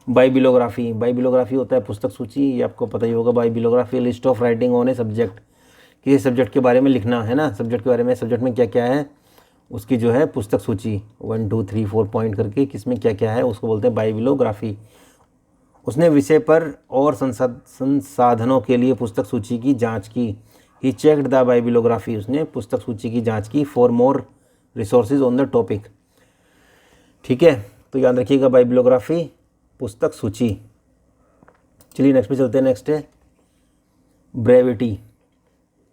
बाइबिलोग्राफी, बाइबिलोग्राफी होता है पुस्तक सूची, ये आपको पता ही होगा। Bibliography list of writing on a subject, किसी सब्जेक्ट के बारे में लिखना है ना, सब्जेक्ट के बारे में, सब्जेक्ट में क्या क्या है उसकी जो है पुस्तक सूची 1 2 3 4 पॉइंट करके किसमें क्या क्या है उसको बोलते हैं बाइबिलोग्राफी। उसने विषय पर और संसाधनों के लिए पुस्तक सूची की जांच की। ही चेक्ड द बाइबिलोग्राफी, उसने पुस्तक सूची की जांच की for more resources on the topic. ठीक है, तो याद रखिएगा बाइबिलोग्राफी पुस्तक सूची। चलिए नेक्स्ट पे चलते हैं। नेक्स्ट है ब्रेविटी।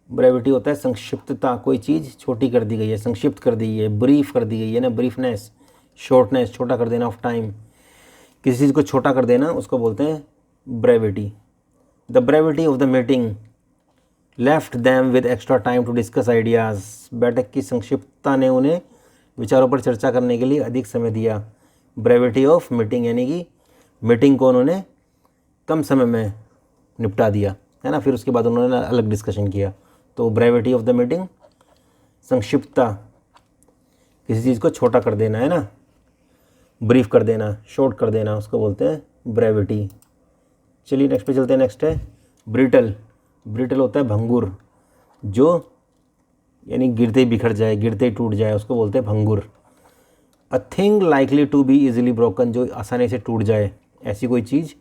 ब्रेविटी होता है संक्षिप्तता, कोई चीज़ छोटी कर दी गई है, संक्षिप्त कर दी गई है, ब्रीफ कर दी गई है ना, ब्रीफनेस, शॉर्टनेस, छोटा कर देना ऑफ टाइम, किसी चीज़ को छोटा कर देना उसको बोलते हैं brevity. The brevity of the meeting left them with extra time to discuss ideas. बैठक की संक्षिप्तता ने उन्हें विचारों पर चर्चा करने के लिए अधिक समय दिया। ब्रेविटी ऑफ मीटिंग यानी कि मीटिंग को उन्होंने कम समय में निपटा दिया, है ना, फिर उसके बाद उन्होंने अलग डिस्कशन किया। तो ब्रेविटी ऑफ द मीटिंग, संक्षिप्तता, किसी चीज़ को छोटा कर देना, है ना, ब्रीफ कर देना, शॉर्ट कर देना, उसको बोलते हैं ब्रेविटी। चलिए नेक्स्ट पे चलते हैं। नेक्स्ट है ब्रिटल। ब्रिटल होता है भंगुर, जो यानी गिरते ही बिखर जाए, गिरते ही टूट जाए, उसको बोलते हैं भंगुर। A thing likely to be easily broken, जो आसानी से टूट जाए, ऐसी कोई चीज़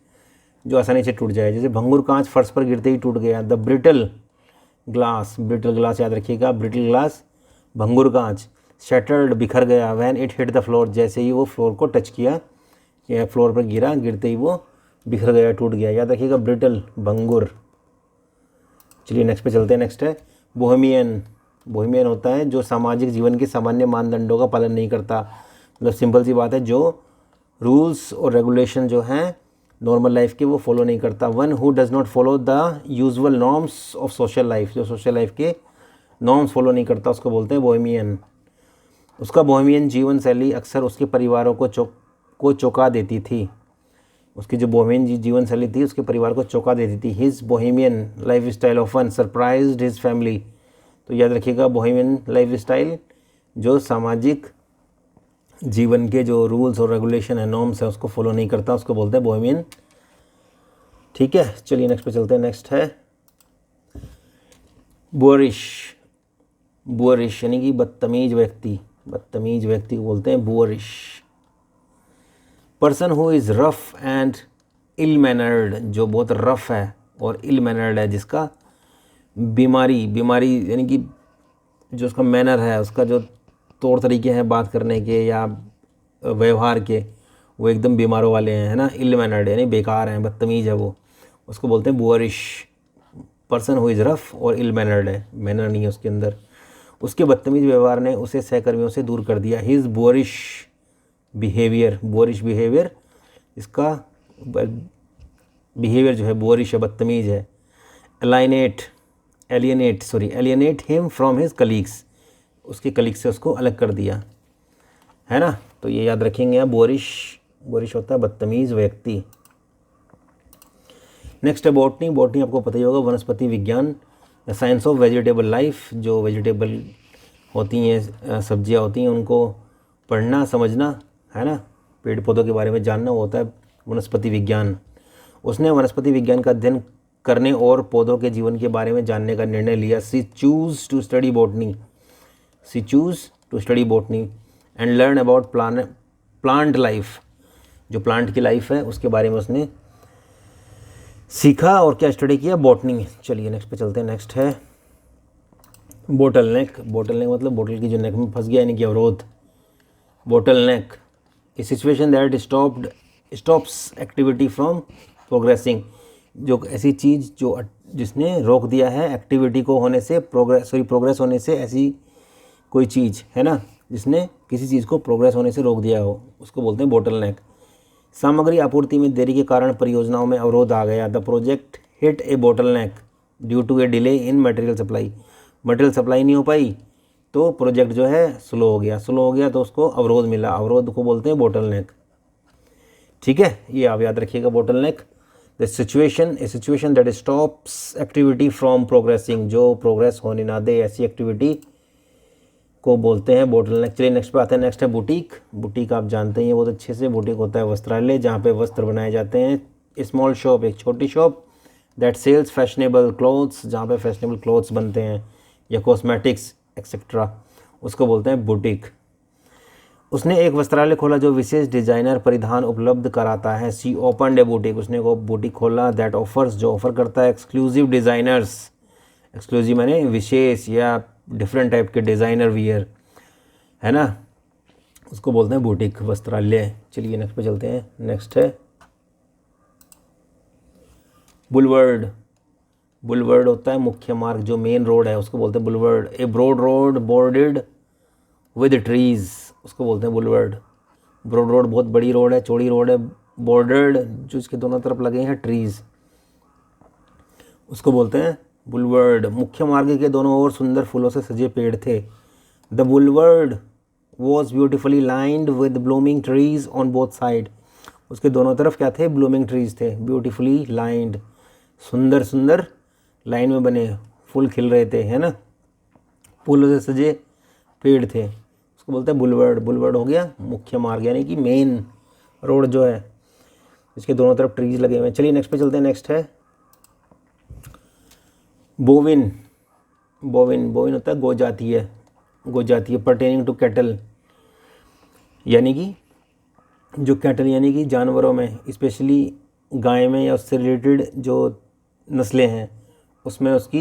जो आसानी से टूट जाए, जैसे भंगुर कांच फर्श पर गिरते ही टूट गया। The brittle glass, brittle glass याद रखिएगा, ब्रिटल ग्लास भंगुर कांच। शैटर्ड बिखर गया, when it hit the floor, जैसे ही वो फ्लोर को टच किया या फ्लोर पर गिरा, गिरते ही वो बिखर गया, टूट गया, याद रखिएगा ब्रिटल, भंगुर। चलिए नेक्स्ट पे चलते हैं। नेक्स्ट है बोहेमियन। बोहेमियन होता है जो सामाजिक जीवन के सामान्य मानदंडों का पालन नहीं करता, मतलब सिंपल सी बात है, जो रूल्स और रेगुलेशन जो हैं नॉर्मल लाइफ के वो फॉलो नहीं करता। One who does not follow the usual norms of social life, जो सोशल लाइफ के नॉर्म्स फॉलो नहीं करता उसको बोलते हैं बोहेमियन। उसका बोहेमियन जीवन शैली अक्सर उसके परिवारों को चौंका देती थी। उसकी जो बोहेमियन जीवन शैली थी उसके परिवार को चौंका देती थी। His Bohemian life style often surprised his family. तो याद रखिएगा बोहेमियन लाइफ स्टाइल जो सामाजिक जीवन के जो रूल्स और रेगुलेशन है, नॉर्म्स है, उसको फॉलो नहीं करता, उसको बोलते हैं बोहेमियन। ठीक है, चलिए नेक्स्ट पे चलते हैं। नेक्स्ट है बुअरिश। बुअरिश यानी कि बदतमीज व्यक्ति, बदतमीज व्यक्ति को बोलते हैं boorish. Person who is rough and ill mannered, जो बहुत रफ है और इल मैनर्ड है, जिसका बीमारी यानी कि जो उसका मैनर है, उसका जो तौर तरीके हैं बात करने के या व्यवहार के, वो एकदम बीमारों वाले हैं, है ना, इल मैनर्ड यानी बेकार हैं, बदतमीज़ है वो, उसको बोलते हैं boorish. Person who is rough और इल मैनर्ड है, मैनर नहीं है उसके अंदर। उसके बदतमीज व्यवहार ने उसे सहकर्मियों से दूर कर दिया। हिज बुअरिश बिहेवियर, बुअरिश बिहेवियर, इसका बिहेवियर जो है बुअरिश है, बदतमीज है। Alienate him from his colleagues, उसके कलीग से उसको अलग कर दिया, है ना, तो ये याद रखेंगे आप, बुअरिश होता है बदतमीज व्यक्ति। नेक्स्ट है बॉटनी। बॉटनी आपको पता ही होगा, वनस्पति विज्ञान, साइंस ऑफ वेजिटेबल लाइफ। जो वेजिटेबल होती हैं, सब्जियां होती हैं, उनको पढ़ना, समझना, है ना, पेड़ पौधों के बारे में जानना, वो होता है वनस्पति विज्ञान। उसने वनस्पति विज्ञान का अध्ययन करने और पौधों के जीवन के बारे में जानने का निर्णय लिया। She choose to study botany and learn about plant life, जो प्लांट की लाइफ है उसके बारे में उसने सीखा और क्या स्टडी किया, बॉटनी में। चलिए नेक्स्ट पे चलते हैं। नेक्स्ट है बोटल नेक। बोटल नेक मतलब बोतल की जो नेक में फंस गया, यानी कि अवरोध। Bottle neck A situation that stops activity from progressing, जो ऐसी चीज़ जिसने रोक दिया है एक्टिविटी को होने से, प्रोग्रेस होने से, ऐसी कोई चीज़ है ना जिसने किसी चीज़ को प्रोग्रेस होने से रोक दिया हो, उसको बोलते हैं बोटल नेक। सामग्री आपूर्ति में देरी के कारण परियोजनाओं में अवरोध आ गया। The project hit a bottleneck due to a delay in material supply. Material supply नहीं हो पाई तो प्रोजेक्ट जो है स्लो हो गया तो उसको अवरोध मिला, अवरोध को बोलते हैं बोटल नेक। ठीक है, ये आप याद रखिएगा, bottle neck. The situation that stops activity from progressing, जो प्रोग्रेस होने ना दे, ऐसी एक्टिविटी को बोलते हैं बोटलनेक। चलिए नेक्स्ट पे आते हैं। नेक्स्ट है बुटीक। बुटीक आप जानते हैं बहुत अच्छे से, बुटीक होता है वस्त्रालय जहाँ पे वस्त्र बनाए जाते हैं। स्मॉल शॉप, एक छोटी shop that sells fashionable clothes, जहाँ पे फैशनेबल क्लोथ्स बनते हैं या कॉस्मेटिक्स एक्सेट्रा, उसको बोलते हैं बुटीक। उसने एक वस्त्रालय खोला जो विशेष डिजाइनर परिधान उपलब्ध कराता है। सी ओपनड ए बुटीक, उसने को बुटीक खोला दैट ऑफर्स, जो ऑफर करता है एक्सक्लूसिव डिज़ाइनर्स। एक्सक्लूसिव माने विशेष या डिफरेंट टाइप के डिज़ाइनर वियर, है ना, उसको बोलते हैं बुटीक वस्त्रालय। चलिए नेक्स्ट पे चलते हैं। नेक्स्ट है बुलवर्ड। बुलवर्ड होता है मुख्य मार्ग, जो मेन रोड है उसको बोलते हैं boulevard. A broad road bordered with trees, उसको बोलते हैं बुलवर्ड। ब्रॉड रोड बहुत बड़ी रोड है, चौड़ी रोड है। बॉर्डर्ड जो इसके दोनों तरफ लगे हैं ट्रीज, उसको बोलते हैं बुलवर्ड। मुख्य मार्ग के दोनों ओर सुंदर फूलों से सजे पेड़ थे। The boulevard was beautifully lined with blooming trees on both side, उसके दोनों तरफ क्या थे, ब्लूमिंग ट्रीज थे। ब्यूटिफुली लाइंड, सुंदर सुंदर लाइन में बने फूल खिल रहे थे, है ना, फूलों से सजे पेड़ थे, उसको बोलते हैं बुलवर्ड। बुलवर्ड हो गया मुख्य मार्ग यानी कि मेन रोड जो है, इसके दोनों तरफ ट्रीज लगे हुए हैं। चलिए नेक्स्ट पे चलते हैं। नेक्स्ट है बोविन। बोविन, बोविन होता है गो जाती है, गो जाती है। पर्टेनिंग टू कैटल, यानी कि जो कैटल यानी कि जानवरों में, स्पेशली गाय में या उससे रिलेटेड जो नस्लें हैं उसमें उसकी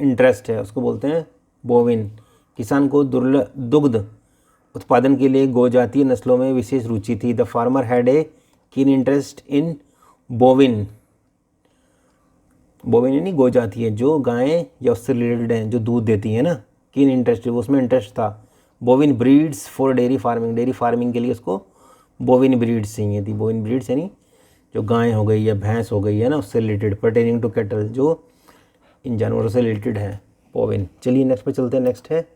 इंटरेस्ट है, उसको बोलते हैं बोविन। किसान को दुग्ध उत्पादन के लिए गो जातीय नस्लों में विशेष रुचि थी। The farmer had a keen interest in बोविन। बोविन यानी गो जाती है, जो गायें या उससे रिलेटेड हैं, जो दूध देती हैं ना, कीन इंटरेस्ट, उसमें इंटरेस्ट था। बोविन breeds for dairy farming, dairy farming के लिए उसको बोविन ब्रीड्स चाहिए थी। बोविन ब्रीड्स यानी जो गाय हो गई या भैंस हो गई है ना, उससे रिलेटेड। पर्टेनिंग टू कैटल, जो इन जानवरों से रिलेटेड है, बोविन। चलिए नेक्स्ट पे चलते हैं। नेक्स्ट है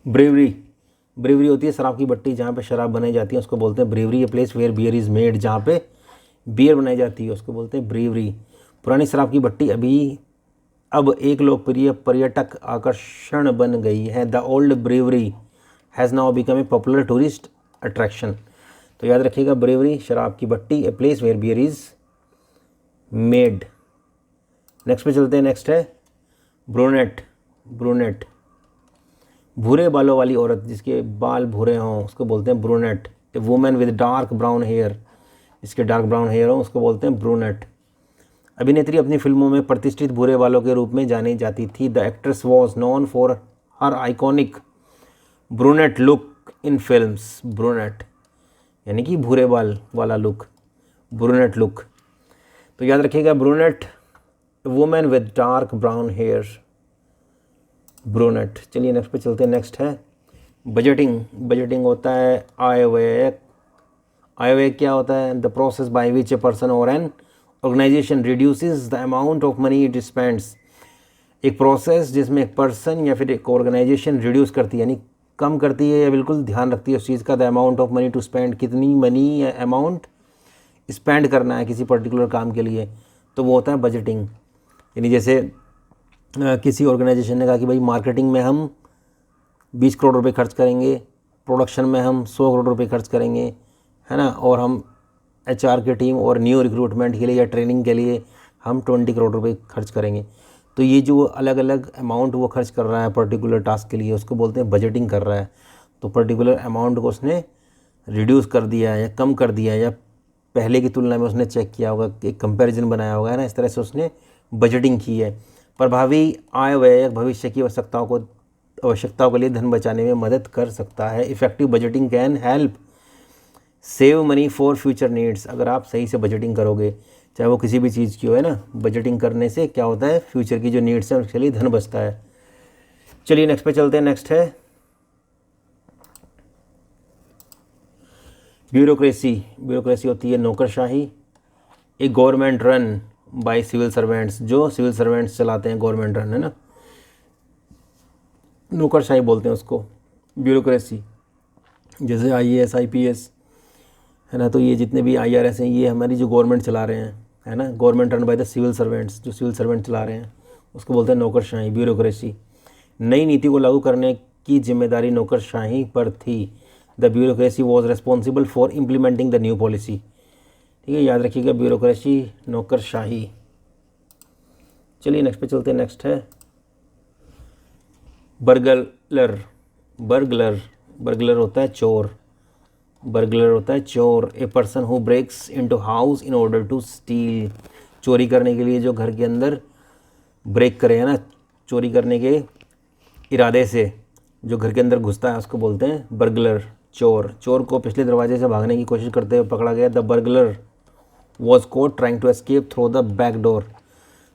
ब्रेवरी। ब्रेवरी होती है शराब की भट्टी, जहाँ पे शराब बनाई जाती है, उसको बोलते हैं brewery. A place where beer is made, जहाँ पे बियर बनाई जाती है, उसको बोलते हैं ब्रेवरी। पुरानी शराब की भट्टी अब एक लोकप्रिय पर्यटक आकर्षण बन गई है। The old brewery has now become a popular tourist attraction. तो याद रखिएगा, ब्रेवरी शराब की भट्टी, a place where beer is made. Next पे चलते हैं। नेक्स्ट है ब्रूनेट। ब्रूनेट भूरे बालों वाली औरत, जिसके बाल भूरे हों, उसको बोलते हैं brunette. A women with dark brown hair, जिसके डार्क ब्राउन हेयर हो, उसको बोलते हैं ब्रूनेट। अभिनेत्री अपनी फिल्मों में प्रतिष्ठित भूरे बालों के रूप में जानी जाती थी। The actress was known for her iconic brunette look in films. Brunette यानी कि भूरे बाल वाला लुक, ब्रूनेट लुक। तो याद रखिएगा, brunette, women with dark brown hair, brunette. चलिए नेक्स्ट पे चलते हैं। नेक्स्ट है बजटिंग। बजटिंग होता है आय व्यय। आय व्यय क्या होता है? The process by which a person or an organisation reduces the amount of money it spends. एक प्रोसेस जिसमें एक पर्सन या फिर एक ऑर्गेनाइजेशन रिड्यूस करती है, यानी कम करती है या बिल्कुल ध्यान रखती है उस चीज़ का। The amount of money to spend, कितनी मनी या अमाउंट स्पेंड करना है किसी पर्टिकुलर काम के लिए, तो वो होता है बजटिंग। यानी जैसे किसी ऑर्गेनाइजेशन ने कहा कि भाई मार्केटिंग में हम 20 करोड़ रुपए खर्च करेंगे, प्रोडक्शन में हम 100 करोड़ रुपए खर्च करेंगे, है ना, और हम एचआर की टीम और न्यू रिक्रूटमेंट के लिए या ट्रेनिंग के लिए हम 20 करोड़ रुपए खर्च करेंगे। तो ये जो अलग अलग अमाउंट वो खर्च कर रहा है पर्टिकुलर टास्क के लिए, उसको बोलते हैं बजटिंग कर रहा है। तो पर्टिकुलर अमाउंट को उसने रिड्यूस कर दिया है या कम कर दिया है, या पहले की तुलना में उसने चेक किया होगा, एक कंपैरिजन बनाया होगा, है ना, इस तरह से उसने बजटिंग की है। प्रभावी आय व्यय भविष्य की आवश्यकताओं के लिए धन बचाने में मदद कर सकता है। Effective budgeting can help save money for future needs. अगर आप सही से बजटिंग करोगे, चाहे वो किसी भी चीज़ की हो, है ना, बजटिंग करने से क्या होता है, फ्यूचर की जो नीड्स हैं उसके लिए धन बचता है। चलिए नेक्स्ट पे चलते हैं। नेक्स्ट है ब्यूरोक्रेसी। ब्यूरोक्रेसी होती है नौकरशाही। एक government run by civil servants, जो सिविल सर्वेंट्स चलाते हैं, गवर्नमेंट रन, है ना, नौकरशाही बोलते हैं उसको, ब्यूरोक्रेसी। जैसे आईएएस, आईपीएस, है ना, तो ये जितने भी आईआरएस हैं, ये हमारी जो गवर्नमेंट चला रहे हैं, है ना, government run by the civil servants, जो सिविल सर्वेंट चला रहे हैं, उसको बोलते हैं नौकरशाही, ब्यूरोक्रेसी। नई नीति को लागू करने की जिम्मेदारी नौकरशाही पर थी। The bureaucracy was responsible for implementing the new policy. ठीक है, याद रखिएगा ब्यूरोक्रेसी नौकरशाही। चलिए नेक्स्ट पे चलते हैं। नेक्स्ट है बर्गलर। बर्गलर बर्गलर होता है चोर। बर्गलर होता है चोर। A person who breaks into house in order to steal. चोरी करने के लिए जो घर के अंदर ब्रेक करे, है ना, चोरी करने के इरादे से जो घर के अंदर घुसता है उसको बोलते हैं बर्गलर, चोर। चोर को पिछले दरवाजे से भागने की कोशिश करते हुए पकड़ा गया। The burglar was caught trying to escape through the back door.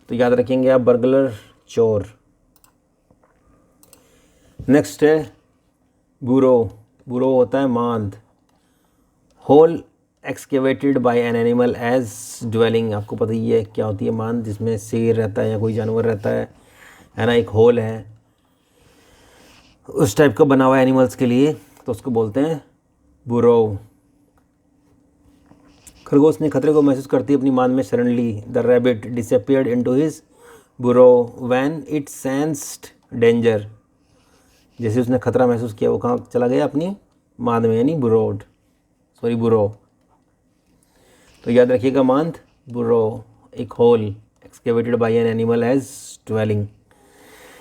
तो याद रखेंगे आप बर्गलर, चोर। नेक्स्ट है बुरो। बुरो होता है मांद। Hole excavated by an animal as dwelling. आपको पता ही है क्या होती है मांद, जिसमें शेर रहता है या कोई जानवर रहता है ना, एक होल है उस टाइप का बना हुआ है एनिमल्स के लिए, तो उसको बोलते हैं बुरो। खरगोश ने खतरे को महसूस करती अपनी मांद में शरण ली। The rabbit disappeared into his burrow when it sensed danger. जैसे उसने खतरा महसूस किया वो कहाँ चला गया, अपनी मांद में, यानी बुरोड, सॉरी बुरो। तो याद रखिएगा मांद, बुरो, एक hole excavated by an animal as dwelling.